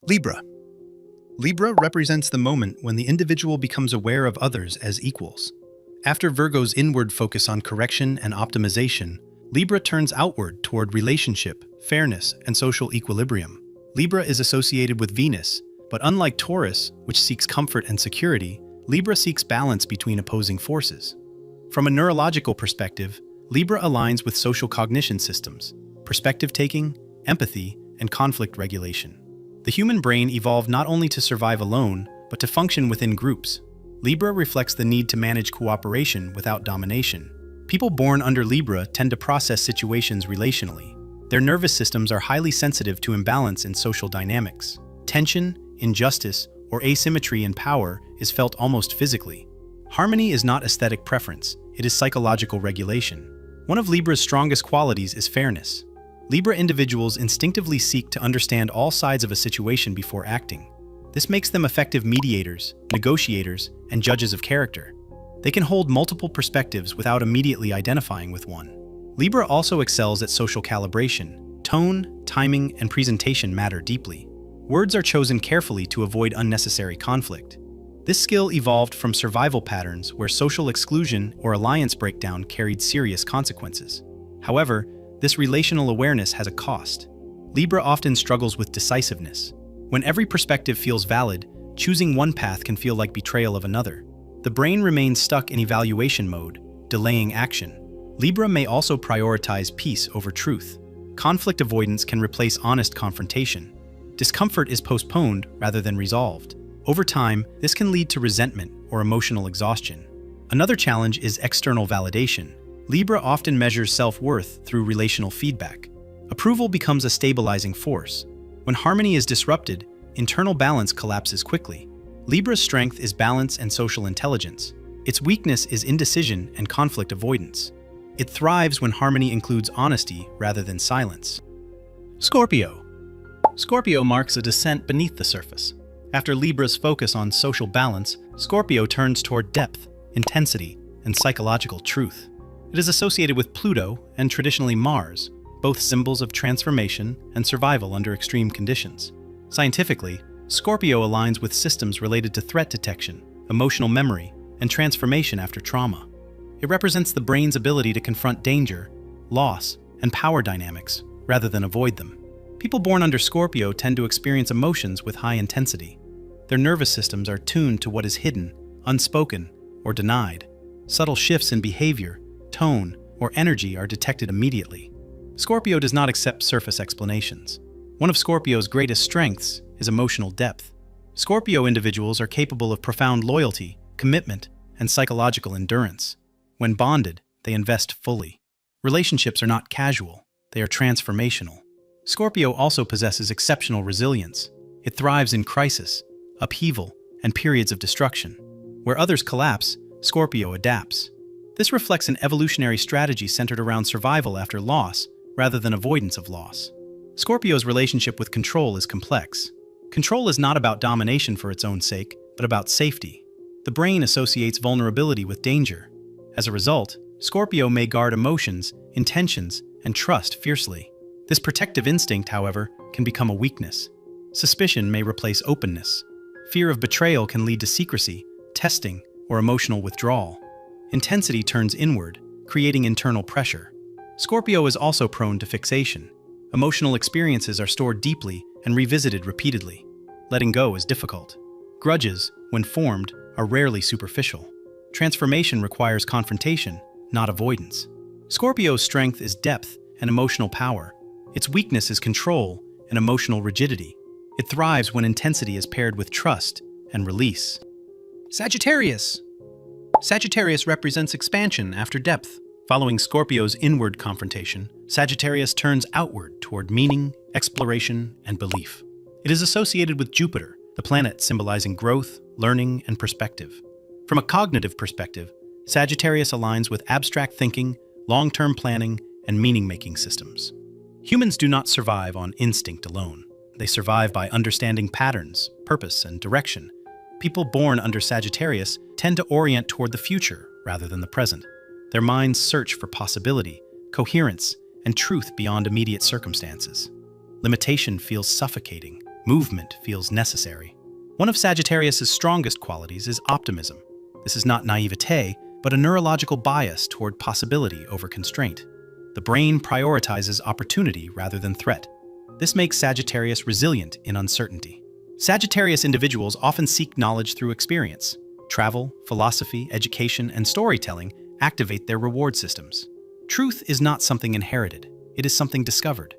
Libra. Libra represents the moment when the individual becomes aware of others as equals. After Virgo's inward focus on correction and optimization, Libra turns outward toward relationship, fairness, and social equilibrium. Libra is associated with Venus, but unlike Taurus, which seeks comfort and security, Libra seeks balance between opposing forces. From a neurological perspective, Libra aligns with social cognition systems, perspective-taking, empathy, and conflict regulation. The human brain evolved not only to survive alone, but to function within groups. Libra reflects the need to manage cooperation without domination. People born under Libra tend to process situations relationally. Their nervous systems are highly sensitive to imbalance in social dynamics. Tension, injustice, or asymmetry in power is felt almost physically. Harmony is not aesthetic preference, it is psychological regulation. One of Libra's strongest qualities is fairness. Libra individuals instinctively seek to understand all sides of a situation before acting. This makes them effective mediators, negotiators, and judges of character. They can hold multiple perspectives without immediately identifying with one. Libra also excels at social calibration. Tone, timing, and presentation matter deeply. Words are chosen carefully to avoid unnecessary conflict. This skill evolved from survival patterns where social exclusion or alliance breakdown carried serious consequences. However, this relational awareness has a cost. Libra often struggles with decisiveness. When every perspective feels valid, choosing one path can feel like betrayal of another. The brain remains stuck in evaluation mode, delaying action. Libra may also prioritize peace over truth. Conflict avoidance can replace honest confrontation. Discomfort is postponed rather than resolved. Over time, this can lead to resentment or emotional exhaustion. Another challenge is external validation. Libra often measures self-worth through relational feedback. Approval becomes a stabilizing force. When harmony is disrupted, internal balance collapses quickly. Libra's strength is balance and social intelligence. Its weakness is indecision and conflict avoidance. It thrives when harmony includes honesty rather than silence. Scorpio. Scorpio marks a descent beneath the surface. After Libra's focus on social balance, Scorpio turns toward depth, intensity, and psychological truth. It is associated with Pluto and traditionally Mars, both symbols of transformation and survival under extreme conditions. Scientifically, Scorpio aligns with systems related to threat detection, emotional memory, and transformation after trauma. It represents the brain's ability to confront danger, loss, and power dynamics, rather than avoid them. People born under Scorpio tend to experience emotions with high intensity. Their nervous systems are tuned to what is hidden, unspoken, or denied. Subtle shifts in behavior, tone, or energy are detected immediately. Scorpio does not accept surface explanations. One of Scorpio's greatest strengths is emotional depth. Scorpio individuals are capable of profound loyalty, commitment, and psychological endurance. When bonded, they invest fully. Relationships are not casual, they are transformational. Scorpio also possesses exceptional resilience. It thrives in crisis, upheaval, and periods of destruction. Where others collapse, Scorpio adapts. This reflects an evolutionary strategy centered around survival after loss, rather than avoidance of loss. Scorpio's relationship with control is complex. Control is not about domination for its own sake, but about safety. The brain associates vulnerability with danger. As a result, Scorpio may guard emotions, intentions, and trust fiercely. This protective instinct, however, can become a weakness. Suspicion may replace openness. Fear of betrayal can lead to secrecy, testing, or emotional withdrawal. Intensity turns inward, creating internal pressure. Scorpio is also prone to fixation. Emotional experiences are stored deeply and revisited repeatedly. Letting go is difficult. Grudges, when formed, are rarely superficial. Transformation requires confrontation, not avoidance. Scorpio's strength is depth and emotional power. Its weakness is control and emotional rigidity. It thrives when intensity is paired with trust and release. Sagittarius. Sagittarius represents expansion after depth. Following Scorpio's inward confrontation, Sagittarius turns outward toward meaning, exploration, and belief. It is associated with Jupiter, the planet symbolizing growth, learning, and perspective. From a cognitive perspective, Sagittarius aligns with abstract thinking, long-term planning, and meaning-making systems. Humans do not survive on instinct alone. They survive by understanding patterns, purpose, and direction. People born under Sagittarius tend to orient toward the future rather than the present. Their minds search for possibility, coherence, and truth beyond immediate circumstances. Limitation feels suffocating. Movement feels necessary. One of Sagittarius's strongest qualities is optimism. This is not naivete, but a neurological bias toward possibility over constraint. The brain prioritizes opportunity rather than threat. This makes Sagittarius resilient in uncertainty. Sagittarius individuals often seek knowledge through experience. Travel, philosophy, education, and storytelling activate their reward systems. Truth is not something inherited, it is something discovered.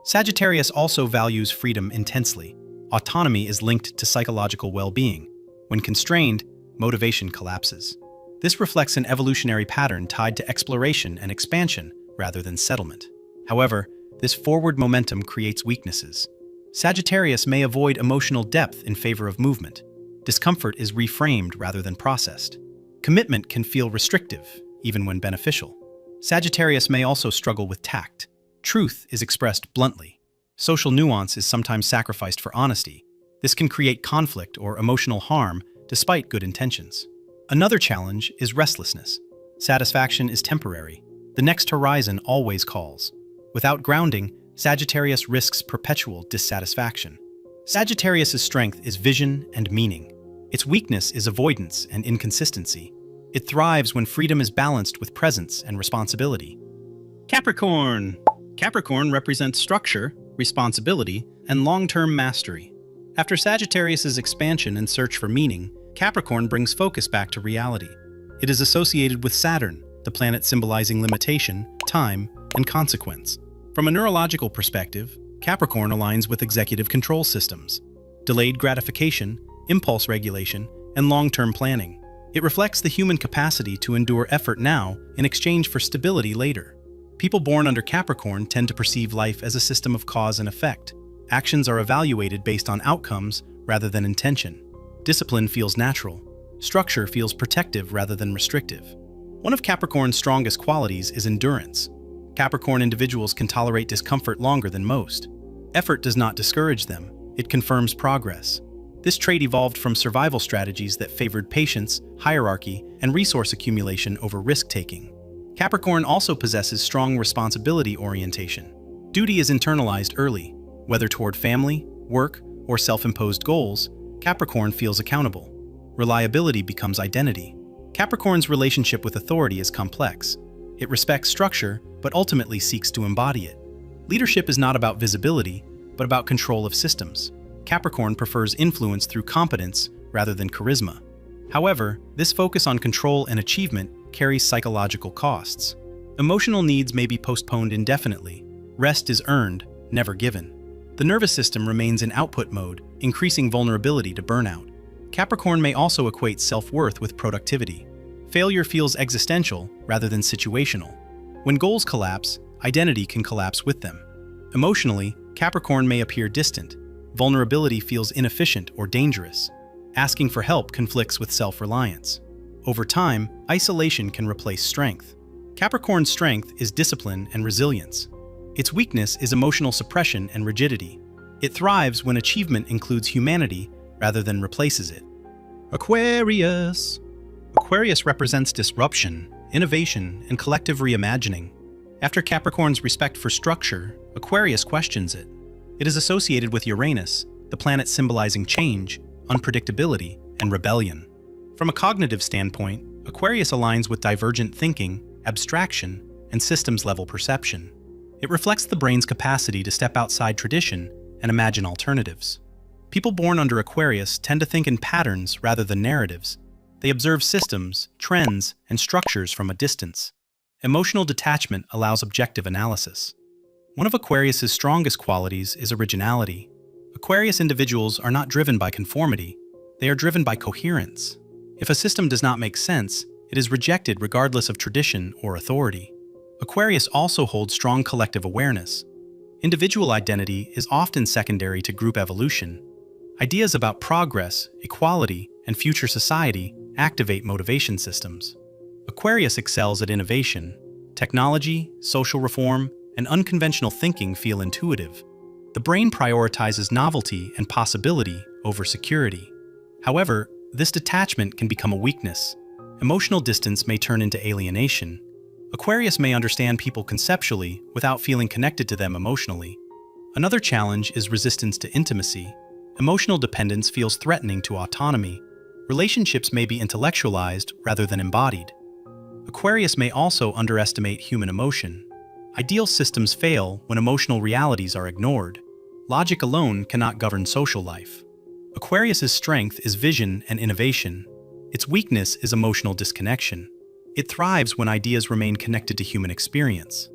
Sagittarius also values freedom intensely. Autonomy is linked to psychological well-being. When constrained, motivation collapses. This reflects an evolutionary pattern tied to exploration and expansion rather than settlement. However, this forward momentum creates weaknesses. Sagittarius may avoid emotional depth in favor of movement. Discomfort is reframed rather than processed. Commitment can feel restrictive, even when beneficial. Sagittarius may also struggle with tact. Truth is expressed bluntly. Social nuance is sometimes sacrificed for honesty. This can create conflict or emotional harm despite good intentions. Another challenge is restlessness. Satisfaction is temporary. The next horizon always calls. Without grounding, Sagittarius risks perpetual dissatisfaction. Sagittarius's strength is vision and meaning. Its weakness is avoidance and inconsistency. It thrives when freedom is balanced with presence and responsibility. Capricorn. Capricorn represents structure, responsibility, and long-term mastery. After Sagittarius's expansion and search for meaning, Capricorn brings focus back to reality. It is associated with Saturn, the planet symbolizing limitation, time, and consequence. From a neurological perspective, Capricorn aligns with executive control systems, delayed gratification, impulse regulation, and long-term planning. It reflects the human capacity to endure effort now in exchange for stability later. People born under Capricorn tend to perceive life as a system of cause and effect. Actions are evaluated based on outcomes rather than intention. Discipline feels natural. Structure feels protective rather than restrictive. One of Capricorn's strongest qualities is endurance. Capricorn individuals can tolerate discomfort longer than most. Effort does not discourage them, it confirms progress. This trait evolved from survival strategies that favored patience, hierarchy, and resource accumulation over risk-taking. Capricorn also possesses strong responsibility orientation. Duty is internalized early. Whether toward family, work, or self-imposed goals, Capricorn feels accountable. Reliability becomes identity. Capricorn's relationship with authority is complex. It respects structure, but ultimately seeks to embody it. Leadership is not about visibility, but about control of systems. Capricorn prefers influence through competence rather than charisma. However, this focus on control and achievement carries psychological costs. Emotional needs may be postponed indefinitely. Rest is earned, never given. The nervous system remains in output mode, increasing vulnerability to burnout. Capricorn may also equate self-worth with productivity. Failure feels existential rather than situational. When goals collapse, identity can collapse with them. Emotionally, Capricorn may appear distant. Vulnerability feels inefficient or dangerous. Asking for help conflicts with self-reliance. Over time, isolation can replace strength. Capricorn's strength is discipline and resilience. Its weakness is emotional suppression and rigidity. It thrives when achievement includes humanity rather than replaces it. Aquarius. Aquarius represents disruption, innovation, and collective reimagining. After Capricorn's respect for structure, Aquarius questions it. It is associated with Uranus, the planet symbolizing change, unpredictability, and rebellion. From a cognitive standpoint, Aquarius aligns with divergent thinking, abstraction, and systems-level perception. It reflects the brain's capacity to step outside tradition and imagine alternatives. People born under Aquarius tend to think in patterns rather than narratives. They observe systems, trends, and structures from a distance. Emotional detachment allows objective analysis. One of Aquarius's strongest qualities is originality. Aquarius individuals are not driven by conformity, they are driven by coherence. If a system does not make sense, it is rejected regardless of tradition or authority. Aquarius also holds strong collective awareness. Individual identity is often secondary to group evolution. Ideas about progress, equality, and future society activate motivation systems. Aquarius excels at innovation. Technology, social reform, and unconventional thinking feel intuitive. The brain prioritizes novelty and possibility over security. However, this detachment can become a weakness. Emotional distance may turn into alienation. Aquarius may understand people conceptually without feeling connected to them emotionally. Another challenge is resistance to intimacy. Emotional dependence feels threatening to autonomy. Relationships may be intellectualized rather than embodied. Aquarius may also underestimate human emotion. Ideal systems fail when emotional realities are ignored. Logic alone cannot govern social life. Aquarius's strength is vision and innovation. Its weakness is emotional disconnection. It thrives when ideas remain connected to human experience.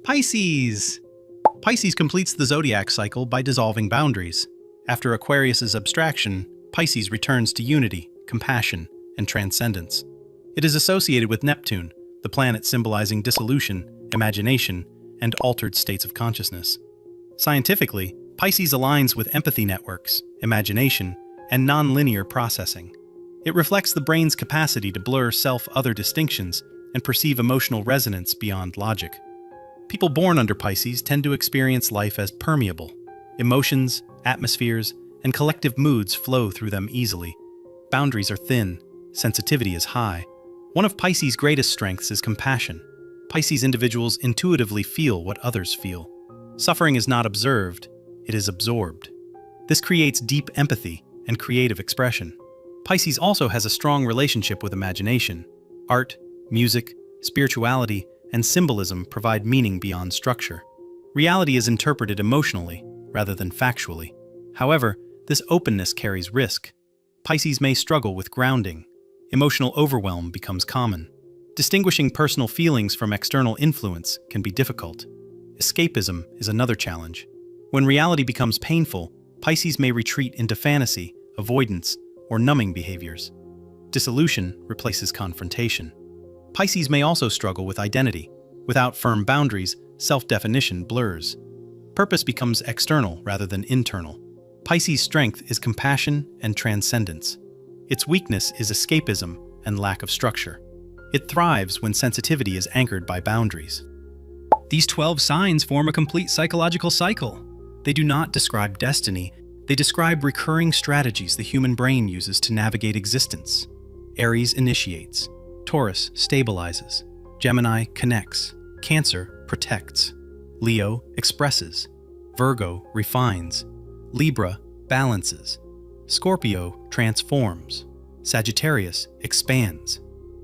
Pisces! Pisces completes the zodiac cycle by dissolving boundaries. After Aquarius's abstraction, Pisces returns to unity, compassion, and transcendence. It is associated with Neptune, the planet symbolizing dissolution, imagination, and altered states of consciousness. Scientifically, Pisces aligns with empathy networks, imagination, and nonlinear processing. It reflects the brain's capacity to blur self-other distinctions and perceive emotional resonance beyond logic. People born under Pisces tend to experience life as permeable. Emotions, atmospheres, and collective moods flow through them easily. Boundaries are thin, sensitivity is high. One of Pisces' greatest strengths is compassion. Pisces individuals intuitively feel what others feel. Suffering is not observed, it is absorbed. This creates deep empathy and creative expression. Pisces also has a strong relationship with imagination. Art, music, spirituality, and symbolism provide meaning beyond structure. Reality is interpreted emotionally rather than factually. However, this openness carries risk. Pisces may struggle with grounding. Emotional overwhelm becomes common. Distinguishing personal feelings from external influence can be difficult. Escapism is another challenge. When reality becomes painful, Pisces may retreat into fantasy, avoidance, or numbing behaviors. Dissolution replaces confrontation. Pisces may also struggle with identity. Without firm boundaries, self-definition blurs. Purpose becomes external rather than internal. Pisces' strength is compassion and transcendence. Its weakness is escapism and lack of structure. It thrives when sensitivity is anchored by boundaries. These 12 signs form a complete psychological cycle. They do not describe destiny, they describe recurring strategies the human brain uses to navigate existence. Aries initiates, Taurus stabilizes, Gemini connects, Cancer protects, Leo expresses, Virgo refines, Libra balances, Scorpio transforms, Sagittarius expands,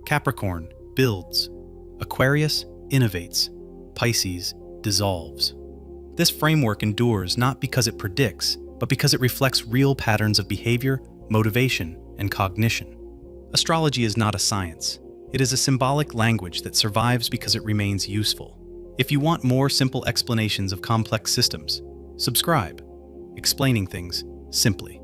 Capricorn builds, Aquarius innovates, Pisces dissolves. This framework endures not because it predicts, but because it reflects real patterns of behavior, motivation, and cognition. Astrology is not a science. It is a symbolic language that survives because it remains useful. If you want more simple explanations of complex systems, subscribe. Explaining things simply.